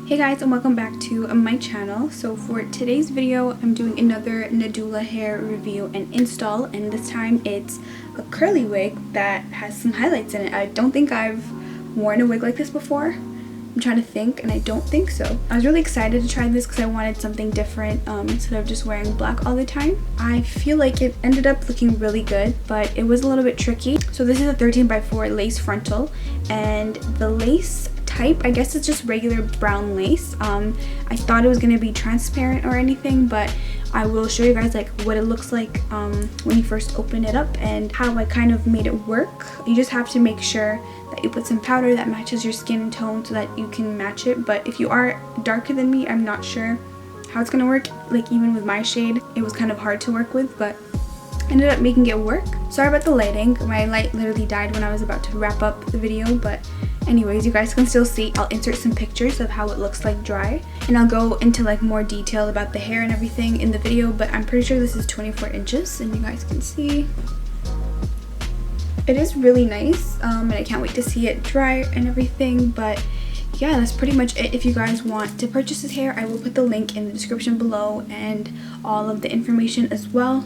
Hey guys, and welcome back to my channel. So for today's video, I'm doing another Nadula hair review and install, and this time it's a curly wig that has some highlights in it. I don't think I've worn a wig like this before. I'm trying to think, and I don't think so. I was really excited to try this because I wanted something different instead of just wearing black all the time. I feel like it ended up looking really good, but it was a little bit tricky. So this is a 13x4 lace frontal, and the lace type, I guess it's just regular brown lace. I thought it was going to be transparent or anything, but I will show you guys like what it looks like when you first open it up and how I kind of made it work. You just have to make sure that you put some powder that matches your skin tone so that you can match it. But if you are darker than me, I'm not sure how it's going to work. Like even with my shade, it was kind of hard to work with, but ended up making it work. Sorry about the lighting. My light literally died when I was about to wrap up the video, but anyways, you guys can still see. I'll insert some pictures of how it looks like dry, and I'll go into like more detail about the hair and everything in the video, but I'm pretty sure this is 24 inches and you guys can see. It is really nice, and I can't wait to see it dry and everything. But yeah, that's pretty much it. If you guys want to purchase this hair, I will put the link in the description below and all of the information as well.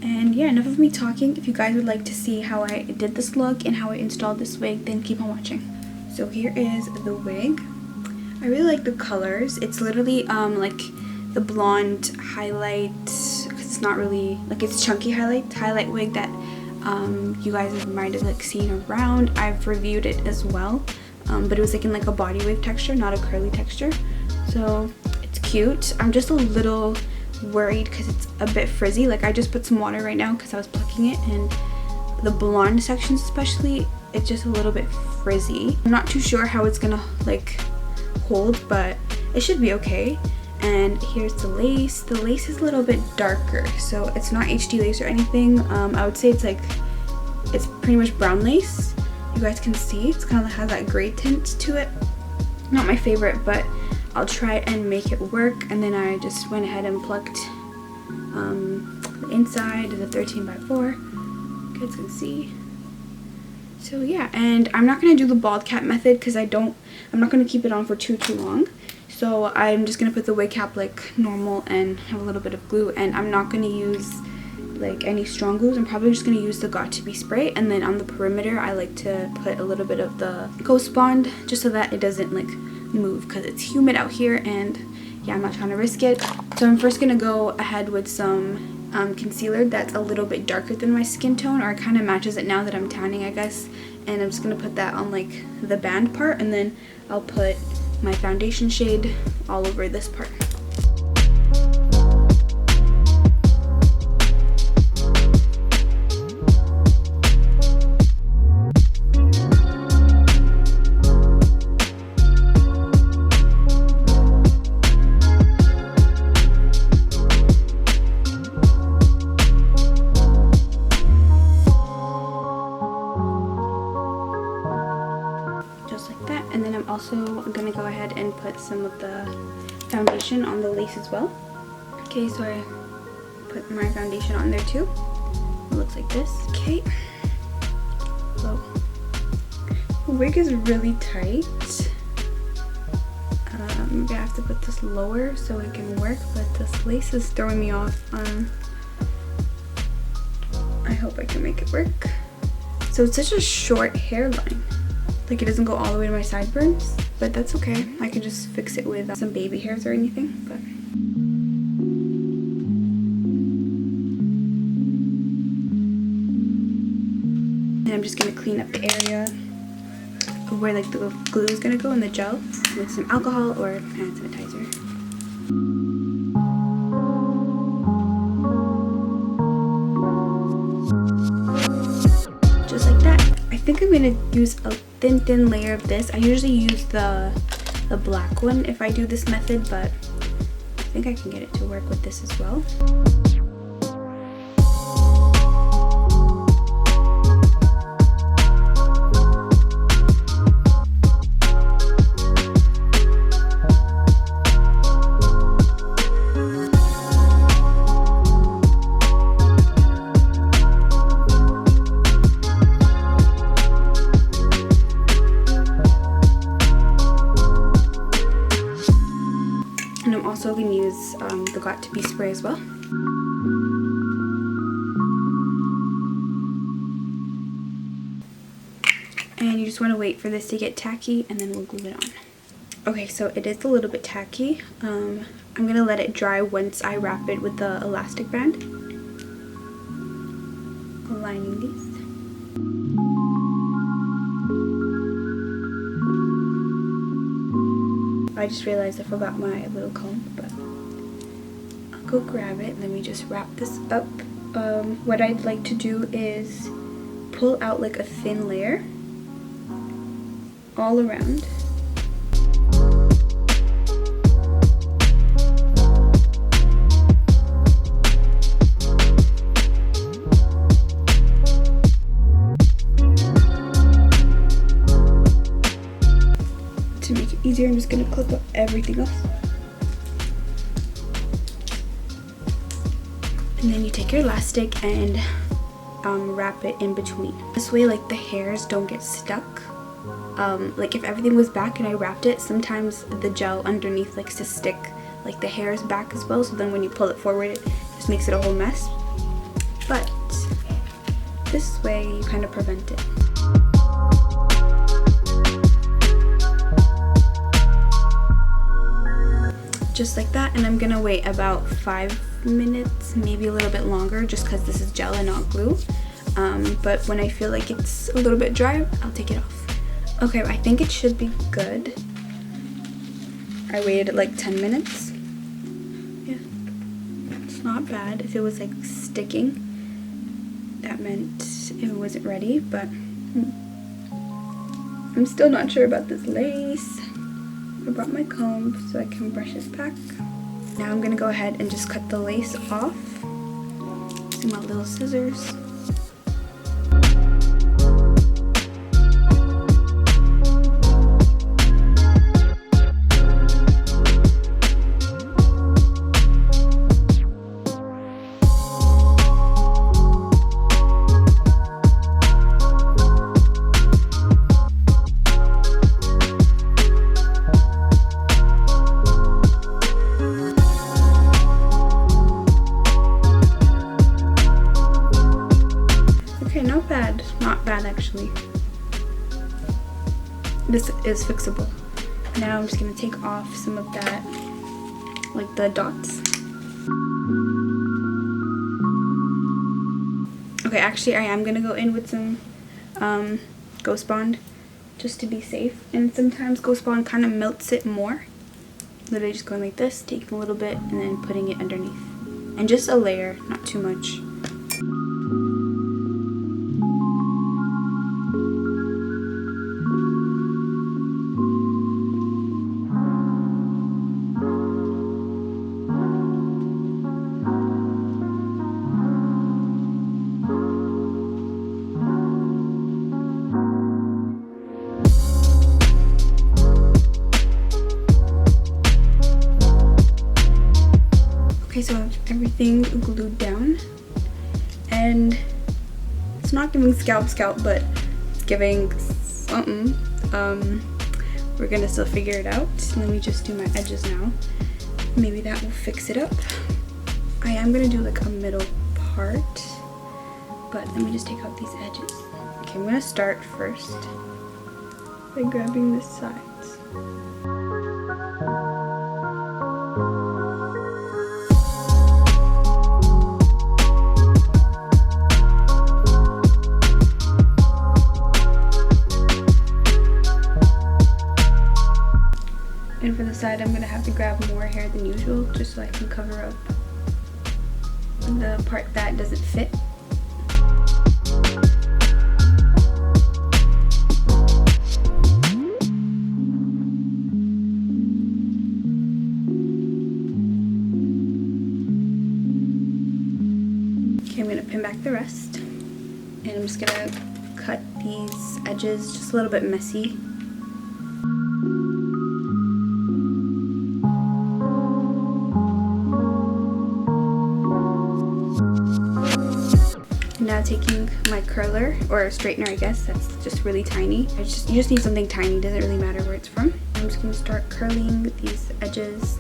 And yeah, enough of me talking. If you guys would like to see how I did this look and how I installed this wig, then keep on watching. So here is the wig. I really like the colors. It's literally like the blonde highlight, cause it's not really like, it's chunky highlight wig that you guys might have like seen around. I've reviewed it as well, but it was like in like a body wave texture, not a curly texture. So it's cute. I'm just a little worried because it's a bit frizzy. Like I just put some water right now because I was plucking it, and the blonde sections especially, it's just a little bit frizzy. I'm not too sure how it's gonna like hold, but it should be okay. And here's the lace. The lace is a little bit darker, so it's not HD lace or anything. I would say it's pretty much brown lace. You guys can see it's kind of has that gray tint to it. Not my favorite, but I'll try and make it work. And then I just went ahead and plucked the inside of the 13x4. You guys can see. So yeah, and I'm not gonna do the bald cap method because I'm not gonna keep it on for too long. So I'm just gonna put the wig cap like normal and have a little bit of glue, and I'm not gonna use like any strong glues. I'm probably just gonna use the Got2b spray, and then on the perimeter I like to put a little bit of the Ghost Bond just so that it doesn't like move because it's humid out here, and yeah, I'm not trying to risk it. So I'm first gonna go ahead with some concealer that's a little bit darker than my skin tone, or it kind of matches it now that I'm tanning, I guess. And I'm just gonna put that on like the band part, and then I'll put my foundation shade all over this part. And then I'm also gonna go ahead and put some of the foundation on the lace as well. Okay, so I put my foundation on there too. It looks like this. Okay. So the wig is really tight. I'm gonna have to put this lower so it can work, but this lace is throwing me off. I hope I can make it work. So it's such a short hairline. Like it doesn't go all the way to my sideburns, but that's okay. I can just fix it with some baby hairs or anything. But and I'm just gonna clean up the area of where like the glue is gonna go in the gel with some alcohol or hand sanitizer. Just like that. I think I'm gonna use a thin layer of this. I usually use the black one if I do this method, but I think I can get it to work with this as well. nadulatb spray as well. And you just want to wait for this to get tacky and then we'll glue it on. Okay, so it is a little bit tacky. I'm going to let it dry once I wrap it with the elastic band. Aligning these. I just realized I forgot my little comb, but I'll go grab it. Let me just wrap this up. What I'd like to do is pull out like a thin layer all around. To make it easier, I'm just going to clip up everything else. And then you take your elastic and wrap it in between. This way, like, the hairs don't get stuck. Like if everything was back and I wrapped it, sometimes the gel underneath likes to stick like the hairs back as well, so then when you pull it forward it just makes it a whole mess. But this way you kind of prevent it. Just like that, and I'm gonna wait about 5 minutes, maybe a little bit longer, just because this is gel and not glue. But when I feel like it's a little bit dry, I'll take it off. Okay, I think it should be good. I waited like 10 minutes. Yeah, it's not bad. If it was like sticking, that meant it wasn't ready, but I'm still not sure about this lace. I brought my comb so I can brush it back. Now I'm gonna go ahead and just cut the lace off using my little scissors. Not bad actually. This is fixable. Now I'm just gonna take off some of that, like the dots. Okay, actually I am gonna go in with some Ghost Bond just to be safe. And sometimes Ghost Bond kind of melts it more. Literally just going like this, taking a little bit and then putting it underneath. And just a layer, not too much. Okay, so I have everything glued down, and it's not giving scalp, but it's giving something. We're gonna still figure it out. Let me just do my edges now. Maybe that will fix it up. I am gonna do like a middle part, but let me just take out these edges. Okay, I'm gonna start first by grabbing the sides. And for the side, I'm gonna have to grab more hair than usual just so I can cover up the part that doesn't fit. Okay, I'm gonna pin back the rest, and I'm just gonna cut these edges just a little bit messy. Now taking my curler, or straightener I guess, that's just really tiny. You just need something tiny, doesn't really matter where it's from. I'm just going to start curling these edges.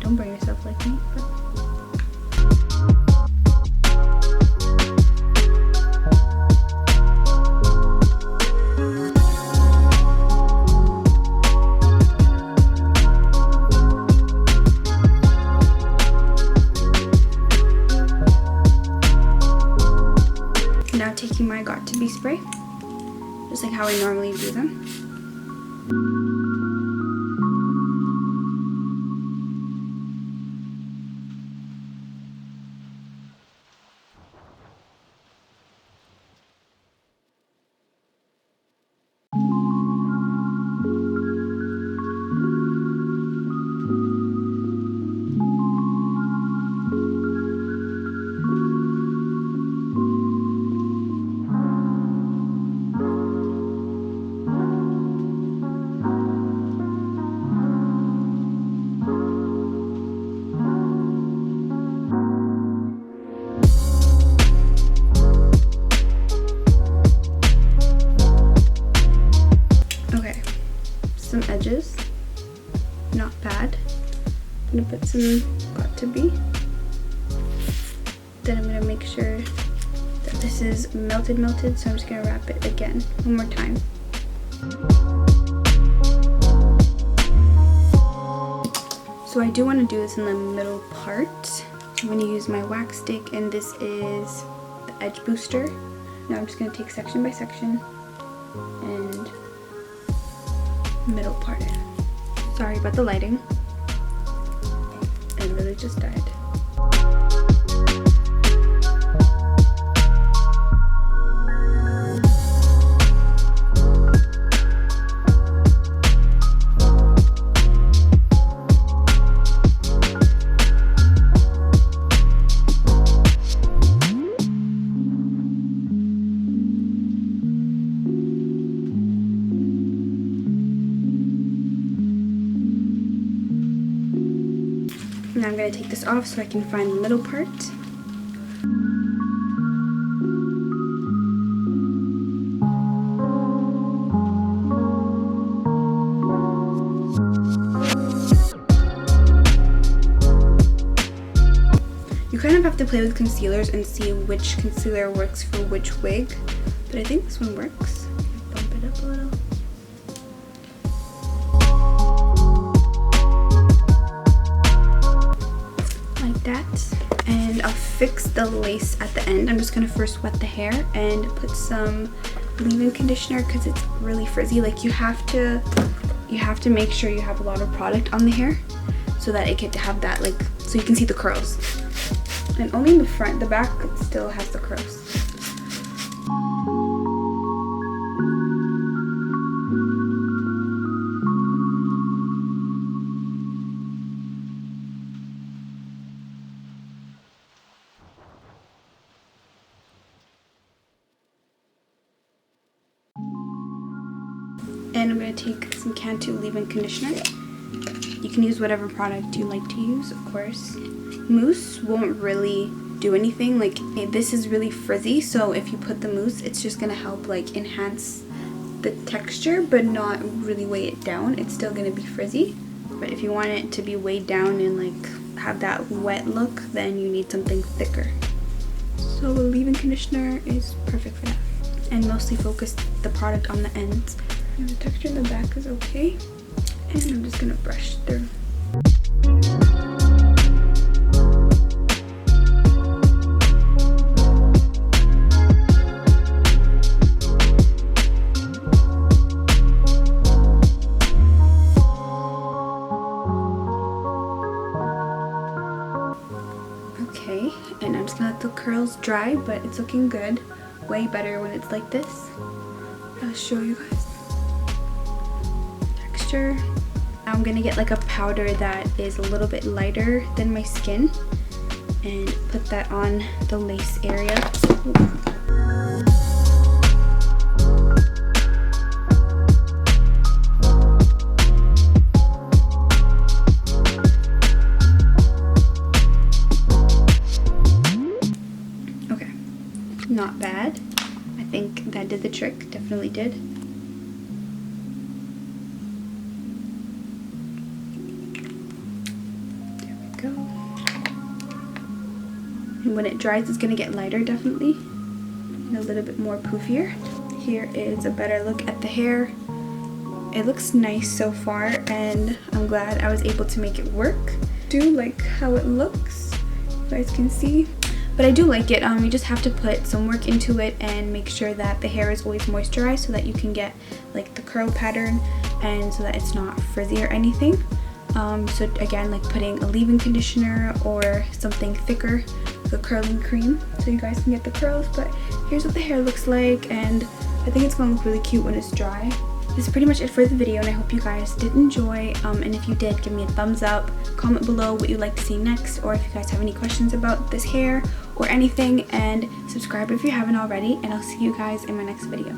don't burn yourself like me. But now taking my got2b spray, just like how I normally do them. Some edges, not bad. I'm gonna put some got2b. Then I'm gonna make sure that this is melted, so I'm just gonna wrap it again one more time. So I do want to do this in the middle part. I'm gonna use my wax stick, and this is the edge booster. Now I'm just gonna take section by section and middle part in. Sorry about the lighting. It really just died. Now I'm going to take this off so I can find the middle part. You kind of have to play with concealers and see which concealer works for which wig, but I think this one works. Bump it up a little. And I'll fix the lace at the end. I'm just gonna first wet the hair and put some leave-in conditioner because it's really frizzy. Like you have to make sure you have a lot of product on the hair so that it can have that, like, so you can see the curls. And only in the front, the back still has the curls. And I'm going to take some Cantu leave-in conditioner. You can use whatever product you like to use, of course. Mousse won't really do anything. Like, this is really frizzy, so if you put the mousse, it's just going to help like enhance the texture, but not really weigh it down. It's still going to be frizzy. But if you want it to be weighed down and like have that wet look, then you need something thicker. So a leave-in conditioner is perfect for that. And mostly focus the product on the ends. And the texture in the back is okay. And I'm just gonna brush through. Okay, and I'm just gonna let the curls dry, but it's looking good. Way better when it's like this. I'll show you guys. Texture. Now I'm gonna get like a powder that is a little bit lighter than my skin and put that on the lace area. Okay, not bad. I think that did the trick, definitely did. go. And when it dries, it's gonna get lighter definitely, and a little bit more poofier. Here is a better look at the hair. It looks nice so far, and I'm glad I was able to make it work. Do like how it looks, you guys can see. But I do like it. You just have to put some work into it and make sure that the hair is always moisturized so that you can get like the curl pattern and so that it's not frizzy or anything. So again, like putting a leave-in conditioner or something thicker, the curling cream, so you guys can get the curls. But here's what the hair looks like, and I think it's gonna look really cute when it's dry. This is pretty much it for the video, and I hope you guys did enjoy. And if you did, give me a thumbs up, comment below what you'd like to see next, or if you guys have any questions about this hair or anything, and subscribe if you haven't already, and I'll see you guys in my next video.